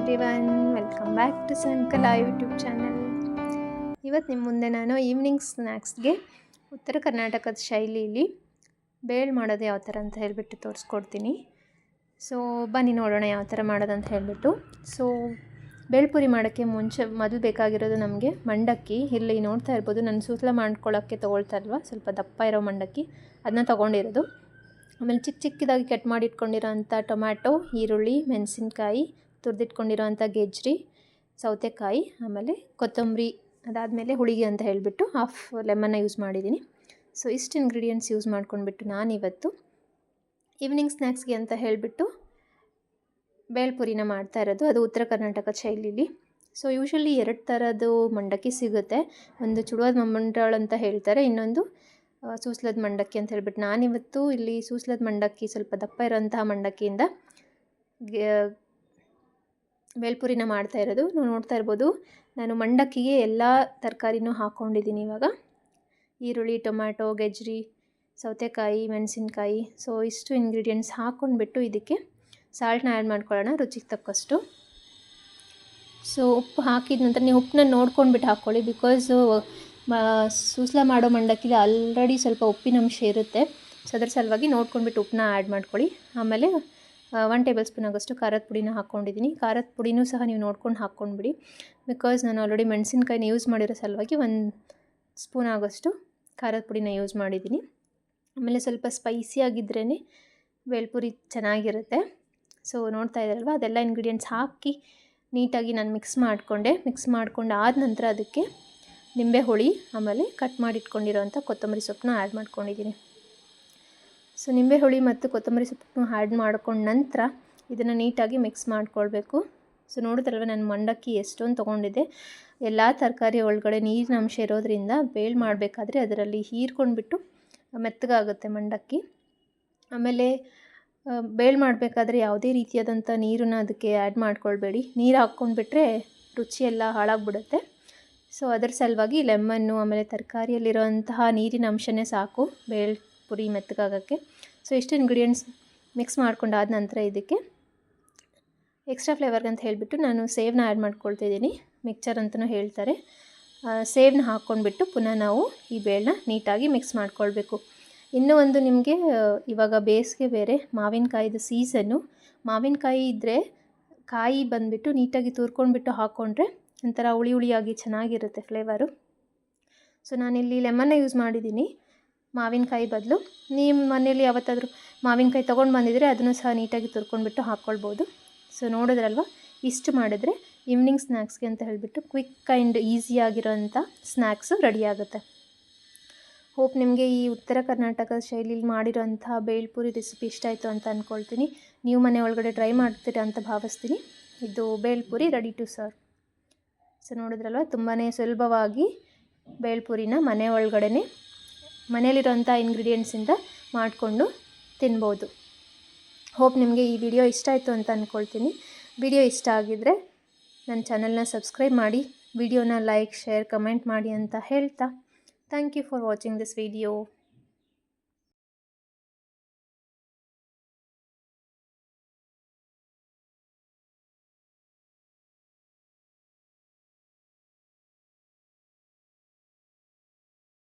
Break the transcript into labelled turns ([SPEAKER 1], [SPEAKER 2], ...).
[SPEAKER 1] Everyone, welcome back to Sankala YouTube channel. ಇವತ್ತು ನಿಮ್ಮ ಮುಂದೆ ನಾನು ಈವ್ನಿಂಗ್ ಸ್ನ್ಯಾಕ್ಸ್ಗೆ ಉತ್ತರ ಕರ್ನಾಟಕದ ಶೈಲಿಯಲ್ಲಿ ಬೇಳೆ ಮಾಡೋದು ಯಾವ ಥರ ಅಂತ ಹೇಳಿಬಿಟ್ಟು ತೋರಿಸ್ಕೊಡ್ತೀನಿ. ಸೊ ಬನ್ನಿ ನೋಡೋಣ ಯಾವ ಥರ ಮಾಡೋದಂತ ಹೇಳಿಬಿಟ್ಟು. ಸೊ ಬೇಳ್ಪುರಿ ಮಾಡೋಕ್ಕೆ ಮೊದಲು ಬೇಕಾಗಿರೋದು ನಮಗೆ ಮಂಡಕ್ಕಿ. ಇಲ್ಲಿ ನೋಡ್ತಾ ಇರ್ಬೋದು, ನಾನು ಸೂಸ್ಲ ಮಾಡ್ಕೊಳ್ಳೋಕ್ಕೆ ತೊಗೊಳ್ತಾ ಇಲ್ವಾ, ಸ್ವಲ್ಪ ದಪ್ಪ ಇರೋ ಮಂಡಕ್ಕಿ ಅದನ್ನ ತೊಗೊಂಡಿರೋದು. ಆಮೇಲೆ ಚಿಕ್ಕ ಚಿಕ್ಕದಾಗಿ ಕಟ್ ಮಾಡಿ ಇಟ್ಕೊಂಡಿರೋಂಥ ಟೊಮ್ಯಾಟೊ, ಈರುಳ್ಳಿ, ಮೆಣಸಿನ್ಕಾಯಿ, ತುರಿದಿಟ್ಕೊಂಡಿರೋಂಥ ಗೆಜ್ರಿ, ಸೌತೆಕಾಯಿ, ಆಮೇಲೆ ಕೊತ್ತಂಬರಿ, ಅದಾದಮೇಲೆ ಹುಳಿಗೆ ಅಂತ ಹೇಳಿಬಿಟ್ಟು ಹಾಫ್ ಲೆಮನ್ನ ಯೂಸ್ ಮಾಡಿದ್ದೀನಿ. ಸೊ ಇಷ್ಟು ಇಂಗ್ರೀಡಿಯೆಂಟ್ಸ್ ಯೂಸ್ ಮಾಡ್ಕೊಂಡ್ಬಿಟ್ಟು ನಾನಿವತ್ತು ಈವ್ನಿಂಗ್ ಸ್ನ್ಯಾಕ್ಸ್ಗೆ ಅಂತ ಹೇಳಿಬಿಟ್ಟು ಬೇಳ್ಪುರಿನ ಮಾಡ್ತಾ ಇರೋದು. ಅದು ಉತ್ತರ ಕರ್ನಾಟಕ ಶೈಲಿಲಿ. ಸೊ ಯೂಶ್ವಲಿ 2 ಥರದ್ದು ಮಂಡಕ್ಕಿ ಸಿಗುತ್ತೆ. ಒಂದು ಚುಡುವಾದ ಮಂಡಾಳು ಅಂತ ಹೇಳ್ತಾರೆ, ಇನ್ನೊಂದು ಸೂಸ್ಲದ ಮಂಡಕ್ಕಿ ಅಂತ ಹೇಳ್ಬಿಟ್ಟು. ನಾನಿವತ್ತು ಇಲ್ಲಿ ಸೂಸ್ಲದ ಮಂಡಕ್ಕಿ, ಸ್ವಲ್ಪ ದಪ್ಪ ಇರೋಂತಹ ಮಂಡಕ್ಕಿಯಿಂದ ಬೇಳ್ಪುರಿನ ಮಾಡ್ತಾ ಇರೋದು. ನೀವು ನೋಡ್ತಾ ಇರ್ಬೋದು, ನಾನು ಮಂಡಕ್ಕಿಗೆ ಎಲ್ಲ ತರಕಾರಿನೂ ಹಾಕ್ಕೊಂಡಿದ್ದೀನಿ. ಇವಾಗ ಈರುಳ್ಳಿ, ಟೊಮ್ಯಾಟೊ, ಗೆಜ್ರಿ, ಸೌತೆಕಾಯಿ, ಮೆಣಸಿನ್ಕಾಯಿ, ಸೊ ಇಷ್ಟು ಇಂಗ್ರೀಡಿಯೆಂಟ್ಸ್ ಹಾಕ್ಕೊಂಡ್ಬಿಟ್ಟು ಇದಕ್ಕೆ ಸಾಲ್ಟ್ನ ಆ್ಯಡ್ ಮಾಡ್ಕೊಳ್ಳೋಣ ರುಚಿಗೆ ತಕ್ಕಷ್ಟು. ಸೊ ಉಪ್ಪು ಹಾಕಿದ ನಂತರ ನೀವು ಉಪ್ಪನ್ನ ನೋಡ್ಕೊಂಡ್ಬಿಟ್ಟು ಹಾಕ್ಕೊಳ್ಳಿ, ಬಿಕಾಸ್ ಸೂಸ್ಲ ಮಾಡೋ ಮಂಡಕ್ಕಿಲಿ ಆಲ್ರೆಡಿ ಸ್ವಲ್ಪ ಉಪ್ಪಿನಂಶ ಇರುತ್ತೆ. ಸೊ ಅದ್ರ ಸಲುವಾಗಿ ನೋಡ್ಕೊಂಡ್ಬಿಟ್ಟು ಉಪ್ಪನ್ನ ಆ್ಯಡ್ ಮಾಡ್ಕೊಳ್ಳಿ. ಆಮೇಲೆ 1 ಟೇಬಲ್ ಸ್ಪೂನ್ ಆಗೋಷ್ಟು ಖಾರದ ಪುಡಿನ ಹಾಕ್ಕೊಂಡಿದ್ದೀನಿ. ಖಾರದ ಪುಡಿನೂ ಸಹ ನೀವು ನೋಡ್ಕೊಂಡು ಹಾಕ್ಕೊಂಡ್ಬಿಡಿ, ಬಿಕಾಸ್ ನಾನು ಆಲ್ರೆಡಿ ಮೆಣಸಿನ್ಕಾಯಿನ ಯೂಸ್ ಮಾಡಿರೋ ಸಲುವಾಗಿ 1 ಸ್ಪೂನ್ ಆಗೋಷ್ಟು ಖಾರದ ಪುಡಿನ ಯೂಸ್ ಮಾಡಿದ್ದೀನಿ. ಆಮೇಲೆ ಸ್ವಲ್ಪ ಸ್ಪೈಸಿ ಆಗಿದ್ರೇ ಬೇಳ್ಪುರಿ ಚೆನ್ನಾಗಿರುತ್ತೆ. ಸೊ ನೋಡ್ತಾ ಇದ್ದಾರಲ್ವ, ಅದೆಲ್ಲ ಇಂಗ್ರೀಡಿಯೆಂಟ್ಸ್ ಹಾಕಿ ನೀಟಾಗಿ ನಾನು ಮಿಕ್ಸ್ ಮಾಡ್ಕೊಂಡು ಆದ ನಂತರ ಅದಕ್ಕೆ ನಿಂಬೆ ಹುಳಿ, ಆಮೇಲೆ ಕಟ್ ಮಾಡಿ ಇಟ್ಕೊಂಡಿರೋಂಥ ಕೊತ್ತಂಬರಿ ಸೊಪ್ಪನ್ನ ಆ್ಯಡ್ ಮಾಡ್ಕೊಂಡಿದ್ದೀನಿ. ಸೊ ನಿಂಬೆ ಹುಳಿ ಮತ್ತು ಕೊತ್ತಂಬರಿ ಸೊಪ್ಪನ್ನು ಆ್ಯಡ್ ಮಾಡ್ಕೊಂಡ ನಂತರ ಇದನ್ನು ನೀಟಾಗಿ ಮಿಕ್ಸ್ ಮಾಡ್ಕೊಳ್ಬೇಕು. ಸೊ ನೋಡಿದ್ರಲ್ವ, ನಾನು ಮಂಡಕ್ಕಿ ಎಷ್ಟೊಂದು ತೊಗೊಂಡಿದ್ದೆ. ಎಲ್ಲ ತರಕಾರಿ ಒಳಗಡೆ ನೀರಿನ ಅಂಶ ಇರೋದ್ರಿಂದ ಬೇಳೆ ಮಾಡಬೇಕಾದ್ರೆ ಅದರಲ್ಲಿ ಹೀರ್ಕೊಂಡ್ಬಿಟ್ಟು ಮೆತ್ತಗಾಗುತ್ತೆ ಮಂಡಕ್ಕಿ. ಆಮೇಲೆ ಬೇಳೆ ಮಾಡಬೇಕಾದ್ರೆ ಯಾವುದೇ ರೀತಿಯಾದಂಥ ನೀರನ್ನು ಅದಕ್ಕೆ ಆ್ಯಡ್ ಮಾಡ್ಕೊಳ್ಬೇಡಿ. ನೀರು ಹಾಕ್ಕೊಂಡ್ಬಿಟ್ರೆ ರುಚಿ ಎಲ್ಲ ಹಾಳಾಗ್ಬಿಡುತ್ತೆ. ಸೊ ಅದರ ಸಲುವಾಗಿ ಲೆಮನ್ನು, ಆಮೇಲೆ ತರಕಾರಿಯಲ್ಲಿರೋಂತಹ ನೀರಿನ ಅಂಶನೇ ಸಾಕು ಬೇಳ್ಪುರಿ ಮೆತ್ತಗಾಗೋಕ್ಕೆ. ಸೊ ಇಷ್ಟು ಇಂಗ್ರೀಡಿಯೆಂಟ್ಸ್ ಮಿಕ್ಸ್ ಮಾಡ್ಕೊಂಡಾದ ನಂತರ ಇದಕ್ಕೆ ಎಕ್ಸ್ಟ್ರಾ ಫ್ಲೇವರ್ಗೆ ಅಂತ ಹೇಳಿಬಿಟ್ಟು ನಾನು ಸೇವನ್ನ ಆ್ಯಡ್ ಮಾಡ್ಕೊಳ್ತಿದ್ದೀನಿ. ಮಿಕ್ಚರ್ ಅಂತಲೂ ಹೇಳ್ತಾರೆ. ಸೇವನ್ನ ಹಾಕ್ಕೊಂಡ್ಬಿಟ್ಟು ಪುನಃ ನಾವು ಈ ಬೇಳನ್ನ ನೀಟಾಗಿ ಮಿಕ್ಸ್ ಮಾಡ್ಕೊಳ್ಬೇಕು. ಇನ್ನೂ ಒಂದು, ನಿಮಗೆ ಇವಾಗ ಬೇಸಿಗೆ ಬೇರೆ, ಮಾವಿನಕಾಯಿದು ಸೀಸನ್ನು. ಮಾವಿನಕಾಯಿ ಇದ್ದರೆ ಕಾಯಿ ಬಂದುಬಿಟ್ಟು ನೀಟಾಗಿ ತುರ್ಕೊಂಡ್ಬಿಟ್ಟು ಹಾಕ್ಕೊಂಡ್ರೆ ಒಂಥರ ಹುಳಿ ಹುಳಿಯಾಗಿ ಚೆನ್ನಾಗಿರುತ್ತೆ ಫ್ಲೇವರು. ಸೊ ನಾನಿಲ್ಲಿ ಲೆಮನ್ನ ಯೂಸ್ ಮಾಡಿದ್ದೀನಿ ಮಾವಿನಕಾಯಿ ಬದಲು. ನಿಮ್ಮ ಮನೇಲಿ ಯಾವತ್ತಾದರೂ ಮಾವಿನಕಾಯಿ ತೊಗೊಂಡು ಬಂದಿದ್ದರೆ ಅದನ್ನು ಸಹ ನೀಟಾಗಿ ತುರ್ಕೊಂಡ್ಬಿಟ್ಟು ಹಾಕ್ಕೊಳ್ಬೋದು. ಸೊ ನೋಡಿದ್ರಲ್ವ, ಇಷ್ಟು ಮಾಡಿದ್ರೆ ಈವ್ನಿಂಗ್ ಸ್ನ್ಯಾಕ್ಸ್ಗೆ ಅಂತ ಹೇಳಿಬಿಟ್ಟು ಕ್ವಿಕ್ ಆ್ಯಂಡ್ ಈಸಿಯಾಗಿರೋಂಥ ಸ್ನ್ಯಾಕ್ಸು ರೆಡಿಯಾಗುತ್ತೆ. ಹೋಪ್ ನಿಮಗೆ ಈ ಉತ್ತರ ಕರ್ನಾಟಕ ಶೈಲಿಲಿ ಮಾಡಿರೋಂಥ ಬೇಳ್ಪುರಿ ರೆಸಿಪಿ ಇಷ್ಟ ಆಯಿತು ಅಂತ ಅಂದ್ಕೊಳ್ತೀನಿ. ನೀವು ಮನೆ ಒಳಗಡೆ ಟ್ರೈ ಮಾಡ್ತೀರಾ ಅಂತ ಭಾವಿಸ್ತೀನಿ. ಇದು ಬೇಳ್ಪುರಿ ರೆಡಿ ಟು ಸರ್ವ್. ಸೊ ನೋಡಿದ್ರಲ್ವ, ತುಂಬಾ ಸುಲಭವಾಗಿ ಬೇಳ್ಪುರಿನ ಮನೆ ಒಳಗಡೆ ಮನೇಲಿರೋಂಥ ಇಂಗ್ರೀಡಿಯೆಂಟ್ಸಿಂದ ಮಾಡಿಕೊಂಡು ತಿನ್ಬೋದು. ಹೋಪ್ ನಿಮಗೆ ಈ ವಿಡಿಯೋ ಇಷ್ಟ ಆಯಿತು ಅಂತ ಅಂದ್ಕೊಳ್ತೀನಿ. ವಿಡಿಯೋ ಇಷ್ಟ ಆಗಿದ್ದರೆ ನನ್ನ ಚಾನಲ್ನ ಸಬ್ಸ್ಕ್ರೈಬ್ ಮಾಡಿ, ವಿಡಿಯೋನ ಲೈಕ್, ಶೇರ್, ಕಮೆಂಟ್ ಮಾಡಿ ಅಂತ ಹೇಳ್ತಾ, thank you for watching this video.